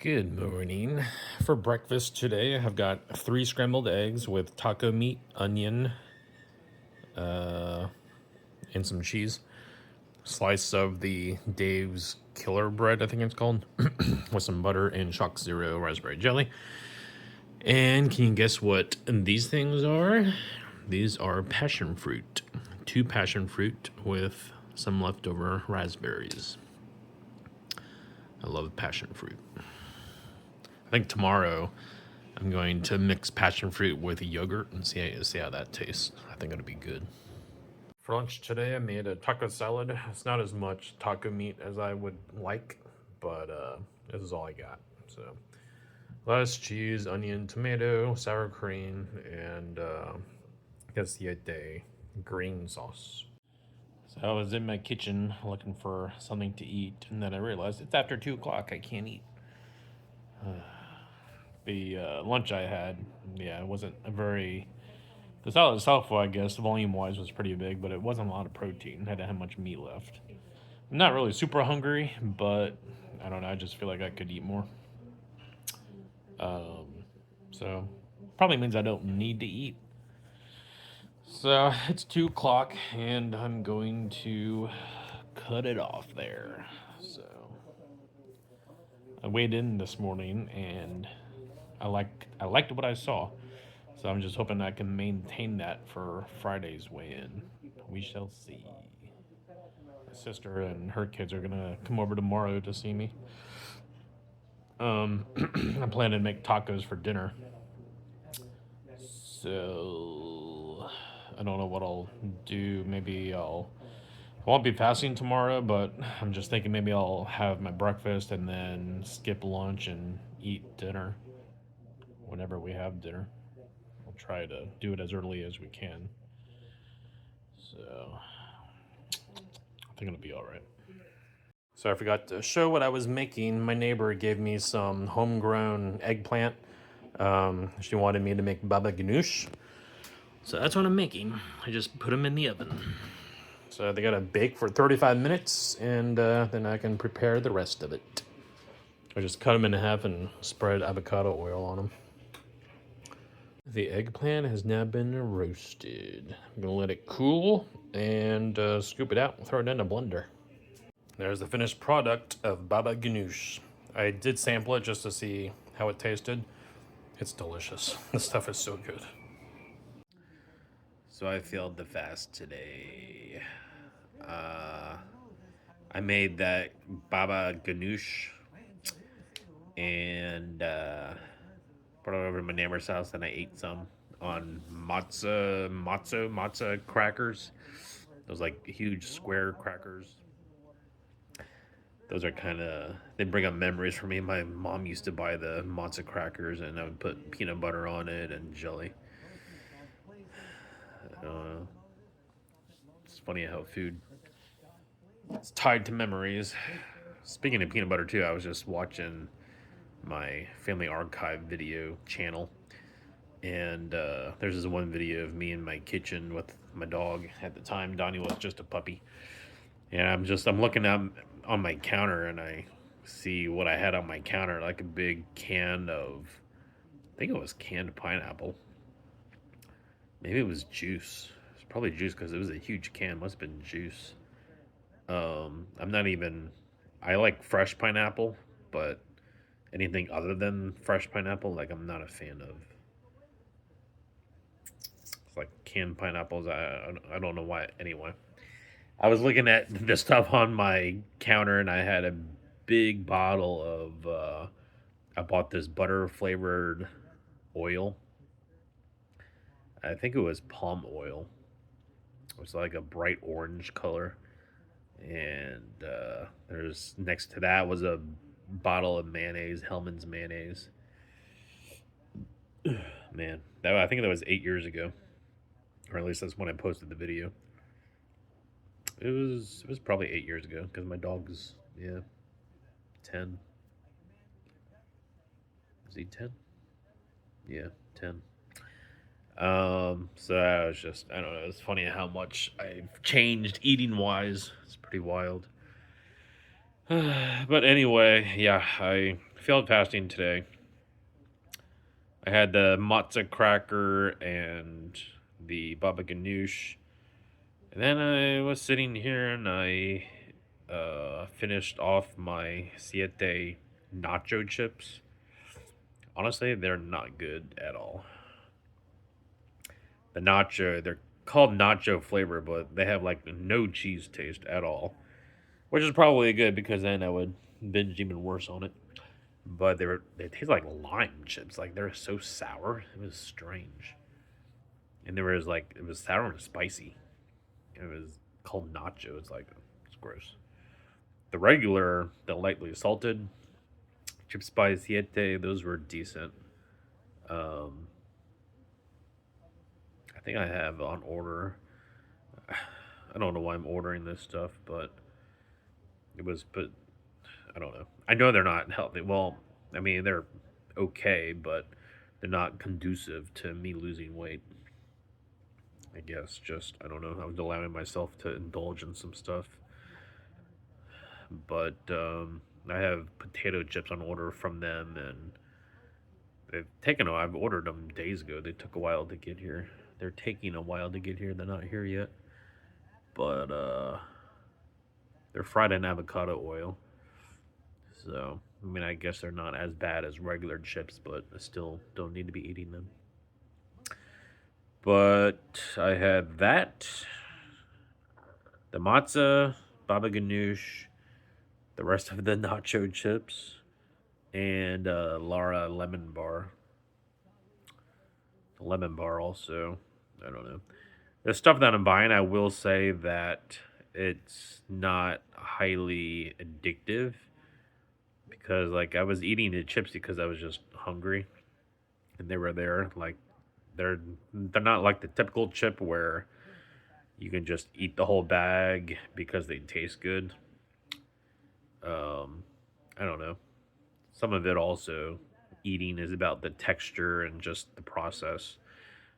Good morning. For breakfast today, I've got 3 scrambled eggs with taco meat, onion, and some cheese. Slice of the Dave's Killer Bread, I think it's called, with some butter and Shock Zero raspberry jelly. And can you guess what these things are? These are passion fruit. 2 passion fruit with some leftover raspberries. I love passion fruit. I think tomorrow I'm going to mix passion fruit with yogurt and see how that tastes. I think it'll be good. For lunch today, I made a taco salad. It's not as much taco meat as I would like, but this is all I got. So lettuce, cheese, onion, tomato, sour cream, and green sauce. So I was in my kitchen looking for something to eat, and then I realized it's after 2 o'clock. I can't eat. The lunch I had, it wasn't a very... The salad itself, I guess, volume-wise, was pretty big, but it wasn't a lot of protein. I didn't have much meat left. I'm not really super hungry, but I don't know. I just feel like I could eat more. So probably means I don't need to eat. So it's 2 o'clock, and I'm going to cut it off there. So I weighed in this morning, and I liked what I saw. So I'm just hoping I can maintain that for Friday's weigh-in. We shall see. My sister and her kids are gonna come over tomorrow to see me. I'm planning to make tacos for dinner. So I don't know what I'll do. I won't be fasting tomorrow, but I'm just thinking maybe I'll have my breakfast and then skip lunch and eat dinner whenever we have dinner. I'll try to do it as early as we can. So I think it'll be all right. So I forgot to show what I was making. My neighbor gave me some homegrown eggplant. She wanted me to make baba ganoush. So that's what I'm making. I just put them in the oven. So they gotta bake for 35 minutes, and then I can prepare the rest of it. I just cut them in half and spread avocado oil on them. The eggplant has now been roasted. I'm gonna let it cool and scoop it out and throw it in a blender. There's the finished product of baba ganoush. I did sample it just to see how it tasted. It's delicious. This stuff is so good. So I failed the fast today. I made that baba ganoush and brought it over to my neighbor's house, and I ate some on matzo crackers. Those like huge square crackers. Those are they bring up memories for me. My mom used to buy the matzo crackers, and I would put peanut butter on it and jelly. It's funny how food is tied to memories. Speaking of peanut butter too, I was just watching my family archive video channel, and there's this one video of me in my kitchen with my dog. At the time, Donnie was just a puppy, and I'm looking up on my counter, and I see what I had on my counter, like a big can of, I think it was canned pineapple. Maybe it was juice. It's probably juice because it was a huge can. Must have been juice. I like fresh pineapple, but anything other than fresh pineapple, like, I'm not a fan of. It's like canned pineapples. I don't know why. Anyway, I was looking at the stuff on my counter, and I had a big bottle of. I bought this butter flavored oil. I think it was palm oil. It was like a bright orange color. And there's next to that was a bottle of mayonnaise, Hellman's mayonnaise. Man, I think that was 8 years ago, or at least that's when I posted the video. It was probably 8 years ago because my dog's 10. Is he 10? Yeah, 10. So I was just, I don't know, it's funny how much I've changed eating wise. It's pretty wild. But anyway, yeah, I failed fasting today. I had the matzo cracker and the baba ganoush. And then I was sitting here and I finished off my siete nacho chips. Honestly, they're not good at all. The nacho, they're called nacho flavor, but they have like no cheese taste at all, which is probably good because then I would binge even worse on it. But they taste like lime chips, like they're so sour. It was strange, and there was like it was sour and spicy. It was called nacho. It's gross. The regular, the lightly salted chips by Siete, those were decent. Um, I think I have on order. I don't know why I'm ordering this stuff, but but I don't know. I know they're not healthy. Well, I mean they're okay, but they're not conducive to me losing weight. I guess just I don't know. I was allowing myself to indulge in some stuff, but I have potato chips on order from them, and they've taken. I've ordered them days ago. They took a while to get here. They're taking a while to get here. They're not here yet, but they're fried in avocado oil. So I mean, I guess they're not as bad as regular chips, but I still don't need to be eating them. But I had that, the matzah, baba ganoush, the rest of the nacho chips, and Lara lemon bar. The lemon bar also. I don't know. The stuff that I'm buying, I will say that it's not highly addictive because like I was eating the chips because I was just hungry and they were there. Like they're not like the typical chip where you can just eat the whole bag because they taste good. Um, I don't know. Some of it also eating is about the texture and just the process.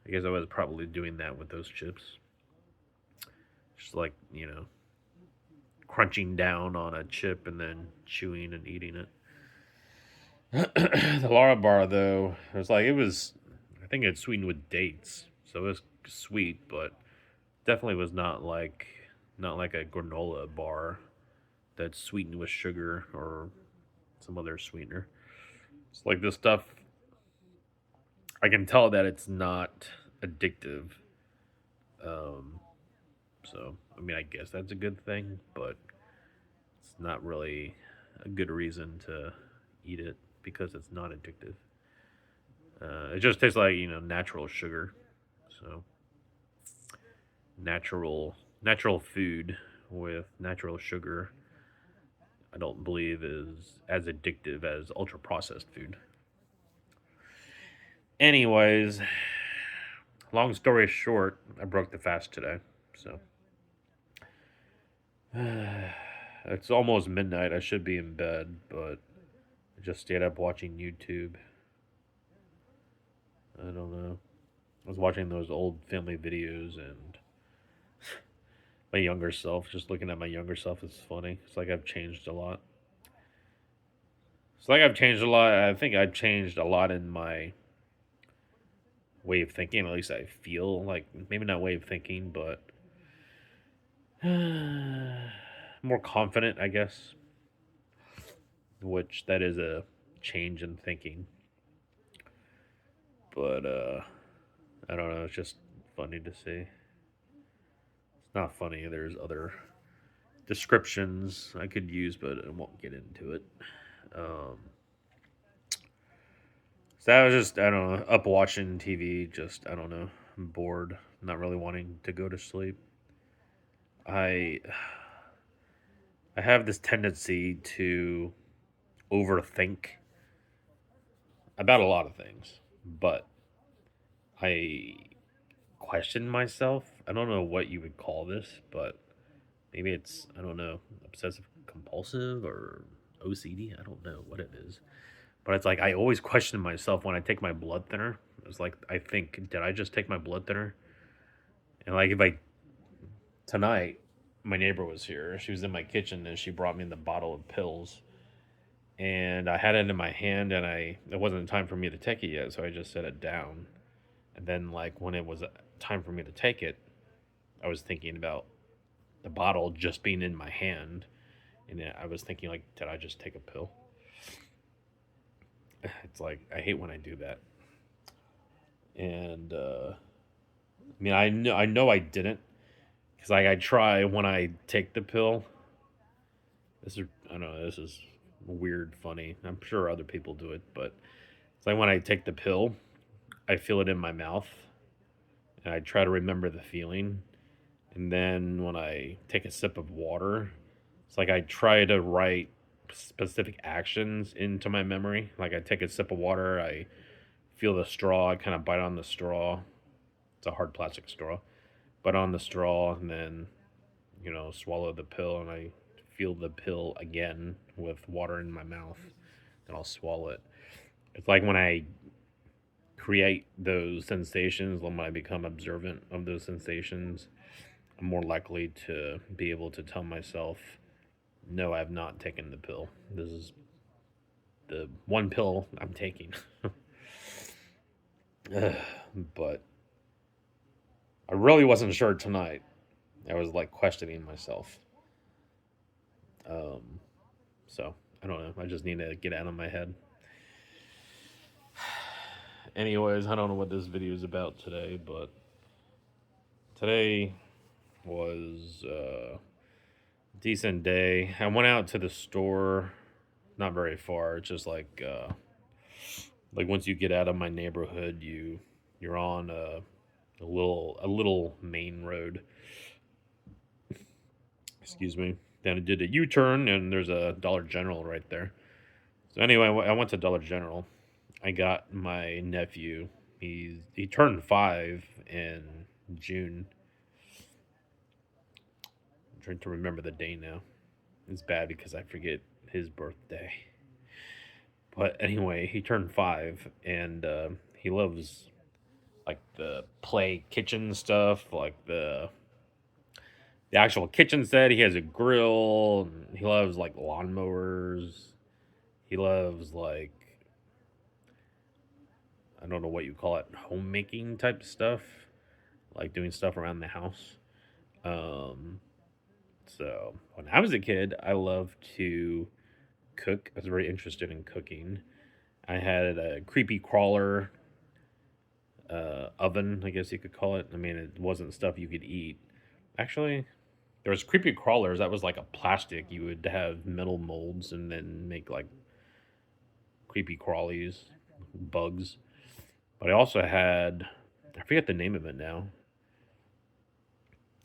I guess I was probably doing that with those chips. Just like, crunching down on a chip and then chewing and eating it. The Lara bar though, I think it's sweetened with dates. So it was sweet, but definitely was not like a granola bar that's sweetened with sugar or some other sweetener. It's like this stuff I can tell that it's not addictive. Um, so I mean, I guess that's a good thing, but it's not really a good reason to eat it because it's not addictive. It just tastes like natural sugar. So natural food with natural sugar. I don't believe is as addictive as ultra processed food. Anyways, long story short, I broke the fast today. So it's almost midnight. I should be in bed, but I just stayed up watching YouTube. I don't know. I was watching those old family videos and my younger self, just looking at my younger self is funny. It's like I've changed a lot. It's like I've changed a lot. I think I've changed a lot in my way of thinking. At least I feel like maybe not way of thinking, but more confident, I guess. Which that is a change in thinking. But I don't know. It's just funny to see. It's not funny. There's other descriptions I could use, but I won't get into it. Um, so I was just I don't know up watching TV. Just I don't know. I'm bored. Not really wanting to go to sleep. I I have this tendency to overthink about a lot of things, but I question myself. I don't know what you would call this, but maybe it's I don't know obsessive compulsive or OCD. I don't know what it is, but it's like I always question myself when I take my blood thinner. It's like I think, did I just take my blood thinner? And like if I tonight my neighbor was here. She was in my kitchen and she brought me the bottle of pills. And I had it in my hand and it wasn't time for me to take it yet, so I just set it down. And then like when it was time for me to take it, I was thinking about the bottle just being in my hand, and I was thinking like, did I just take a pill? It's like I hate when I do that. And I mean, I know I didn't, because like I try when I take the pill. This is I don't know. This is weird, funny. I'm sure other people do it, but it's like when I take the pill, I feel it in my mouth, and I try to remember the feeling. And then when I take a sip of water, it's like I try to write specific actions into my memory. Like I take a sip of water, I feel the straw, I kind of bite on the straw. It's a hard plastic straw. Bite on the straw and then, swallow the pill, and I feel the pill again with water in my mouth. Then I'll swallow it. It's like when I create those sensations, when I become observant of those sensations, I'm more likely to be able to tell myself, no, I have not taken the pill. This is the one pill I'm taking. But I really wasn't sure tonight. I was like questioning myself. Um, so I don't know. I just need to get out of my head. Anyways, I don't know what this video is about today, but today was a decent day. I went out to the store, not very far. It's just like once you get out of my neighborhood, you're on a little main road. Excuse me. Then I did a U-turn, and there's a Dollar General right there. So anyway, I went to Dollar General. I got my nephew. He turned 5 in June. I'm trying to remember the day now. It's bad because I forget his birthday. But anyway, he turned 5, and he loves like the play kitchen stuff, like the actual kitchen set. He has a grill. And he loves like lawnmowers. He loves like, I don't know what you call it, homemaking type stuff, like doing stuff around the house. Um, so when I was a kid, I loved to cook. I was very interested in cooking. I had a creepy crawler oven, I guess you could call it. I mean, it wasn't stuff you could eat. Actually, there was creepy crawlers that was like a plastic. You would have metal molds and then make like creepy crawlies, bugs. But I also had, I forget the name of it now.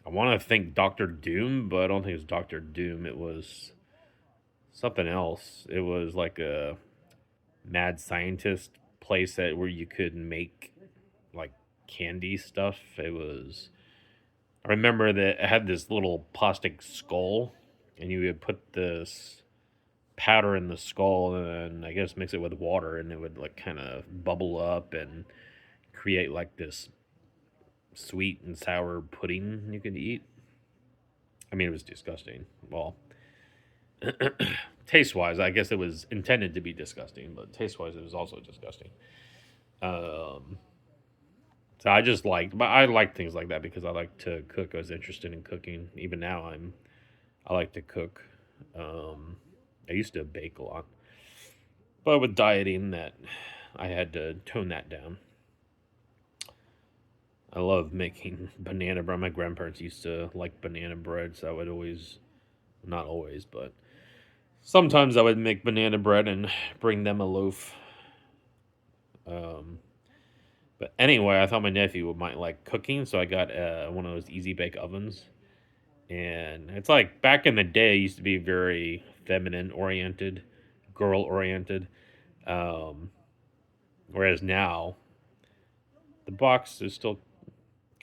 I want to think Doctor Doom, but I don't think it was Doctor Doom. It was something else. It was like a mad scientist place where you could make like candy stuff. It was. I remember that it had this little plastic skull, and you would put this powder in the skull, and I guess mix it with water, and it would like kind of bubble up and create like this sweet and sour pudding you could eat. I mean, it was disgusting. Well, taste wise, I guess it was intended to be disgusting, but taste wise, it was also disgusting. Um, so I like things like that because I like to cook. I was interested in cooking. Even now, I like to cook. Um, I used to bake a lot, but with dieting, that I had to tone that down. I love making banana bread. My grandparents used to like banana bread, so I would always, not always, but sometimes I would make banana bread and bring them a loaf. Um, but anyway, I thought my nephew might like cooking, so I got one of those easy bake ovens. And it's like back in the day, it used to be very feminine oriented, girl oriented. Um, Whereas now, the box is still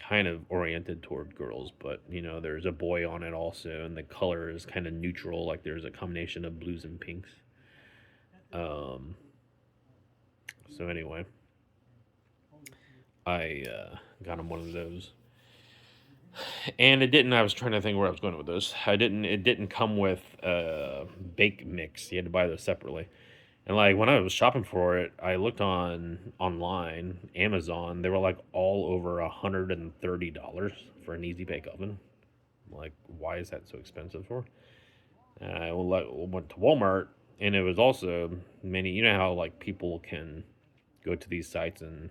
kind of oriented toward girls, but there's a boy on it also, and the color is kind of neutral, like there's a combination of blues and pinks. Um, so anyway, I got him one of those. And it didn't. I was trying to think where I was going with this. It didn't come with a bake mix. You had to buy those separately. And like when I was shopping for it, I looked online, Amazon. They were like all over $130 for an easy bake oven. I'm like, why is that so expensive for? And I went to Walmart, and it was also many. You know how like people can go to these sites and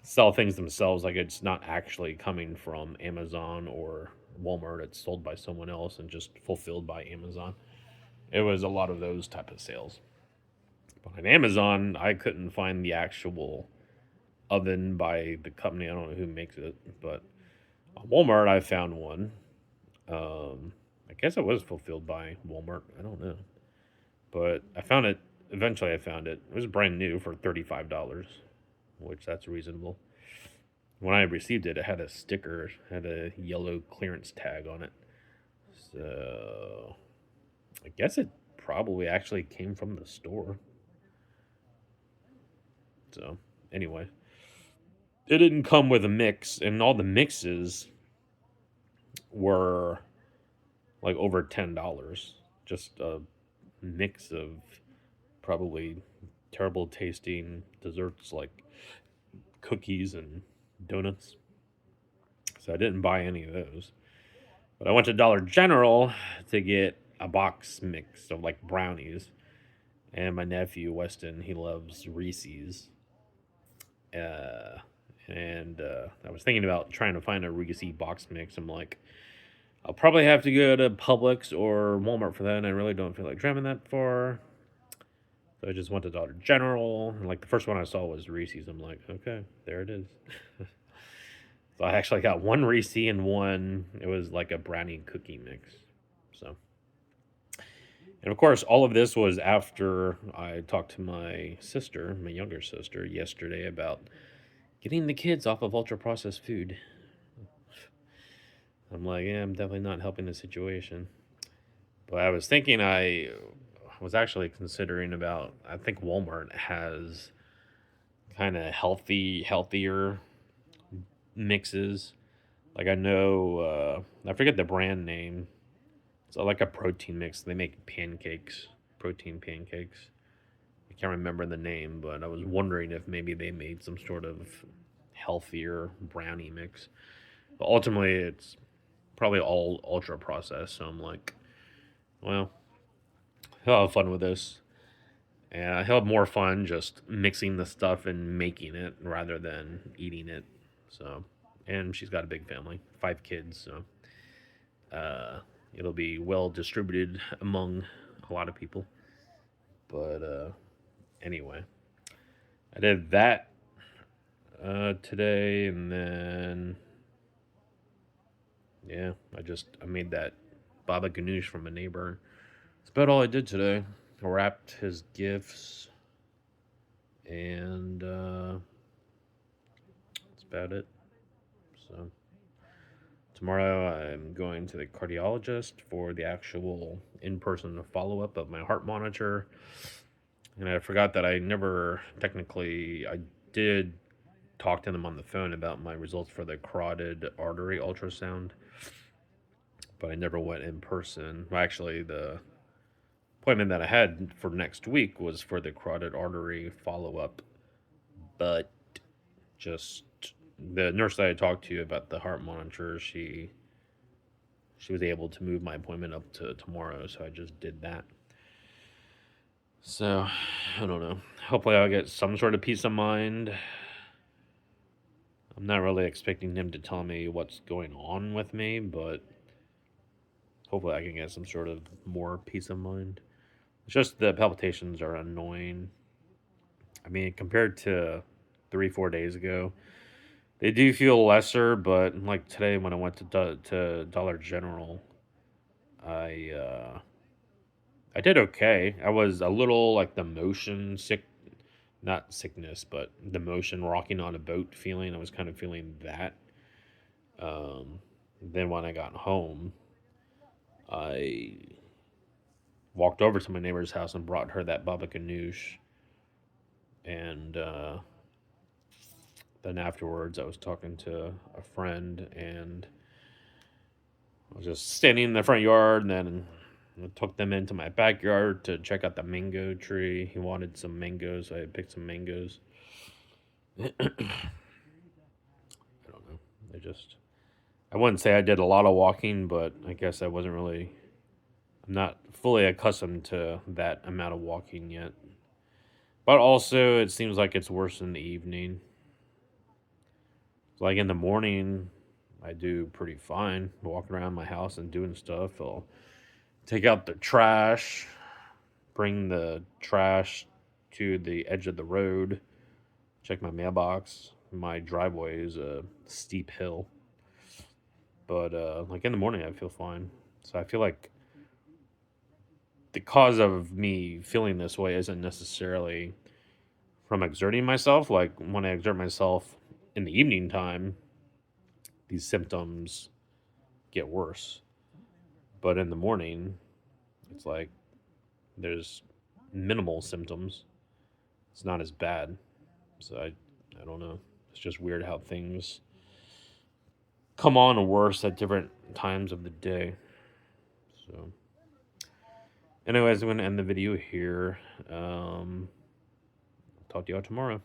sell things themselves, like it's not actually coming from Amazon or Walmart. It's sold by someone else and just fulfilled by Amazon. It was a lot of those type of sales. But on Amazon, I couldn't find the actual oven by the company. I don't know who makes it, but on Walmart, I found one. I guess it was fulfilled by Walmart. I don't know, but I found it. Eventually, I found it. It was brand new for $35, which that's reasonable. When I received it, it had a sticker, had a yellow clearance tag on it. So I guess it probably actually came from the store. So anyway, it didn't come with a mix, and all the mixes were like over $10. Just a mix of probably terrible tasting desserts like cookies and donuts. So I didn't buy any of those. But I went to Dollar General to get a box mix of like brownies. And my nephew, Weston, he loves Reese's. Uh, and I was thinking about trying to find a Reese's box mix. I'm like, I'll probably have to go to Publix or Walmart for that. And I really don't feel like driving that far. So I just went to Dollar General. And like the first one I saw was Reese's. I'm like, okay, there it is. So I actually got one Reese and one, it was like a brownie cookie mix. So, and of course, all of this was after I talked to my sister, my younger sister, yesterday about getting the kids off of ultra processed food. I'm like, yeah, I'm definitely not helping the situation. But I was thinking, I was actually considering about, I think Walmart has kind of healthier mixes. Like I know, I forget the brand name. It's like a protein mix. They make pancakes, protein pancakes. I can't remember the name, but I was wondering if maybe they made some sort of healthier brownie mix. But ultimately, it's probably all ultra processed. So I'm like, well, he'll have fun with this. And he'll have more fun just mixing the stuff and making it rather than eating it. So, and she's got a big family, 5 kids. So uh, it'll be well distributed among a lot of people. But anyway, I did that today, and then yeah, I made that baba ganoush from a neighbor. That's about all I did today. I wrapped his gifts, and that's about it. So tomorrow I'm going to the cardiologist for the actual in-person follow-up of my heart monitor. And I forgot that I never technically I did talk to them on the phone about my results for the carotid artery ultrasound, but I never went in person. Well, actually, the appointment that I had for next week was for the carotid artery follow up, but just the nurse that I talked to about the heart monitor, she was able to move my appointment up to tomorrow, so I just did that. So I don't know. Hopefully, I'll get some sort of peace of mind. I'm not really expecting him to tell me what's going on with me, but hopefully I can get some sort of more peace of mind. It's just the palpitations are annoying. I mean, compared to 3, 4 days ago, they do feel lesser. But like today, when I went to Dollar General, I I did okay. I was a little like the motion sick, not sickness, but the motion rocking on a boat feeling. I was kind of feeling that. Um, then when I got home, I walked over to my neighbor's house and brought her that baba ganoush. And then afterwards, I was talking to a friend, and I was just standing in the front yard, and then I took them into my backyard to check out the mango tree. He wanted some mangoes, so I picked some mangoes. I don't know. I wouldn't say I did a lot of walking, but I guess I'm not fully accustomed to that amount of walking yet. But also, it seems like it's worse in the evening. Like in the morning, I do pretty fine walking around my house and doing stuff. I'll take out the trash, bring the trash to the edge of the road, check my mailbox. My driveway is a steep hill. But like in the morning, I feel fine. So I feel like the cause of me feeling this way isn't necessarily from exerting myself. Like when I exert myself in the evening time, these symptoms get worse. But in the morning, it's like there's minimal symptoms. It's not as bad. So I don't know. It's just weird how things come on worse at different times of the day. So, anyways, I'm going to end the video here. Talk to y'all tomorrow.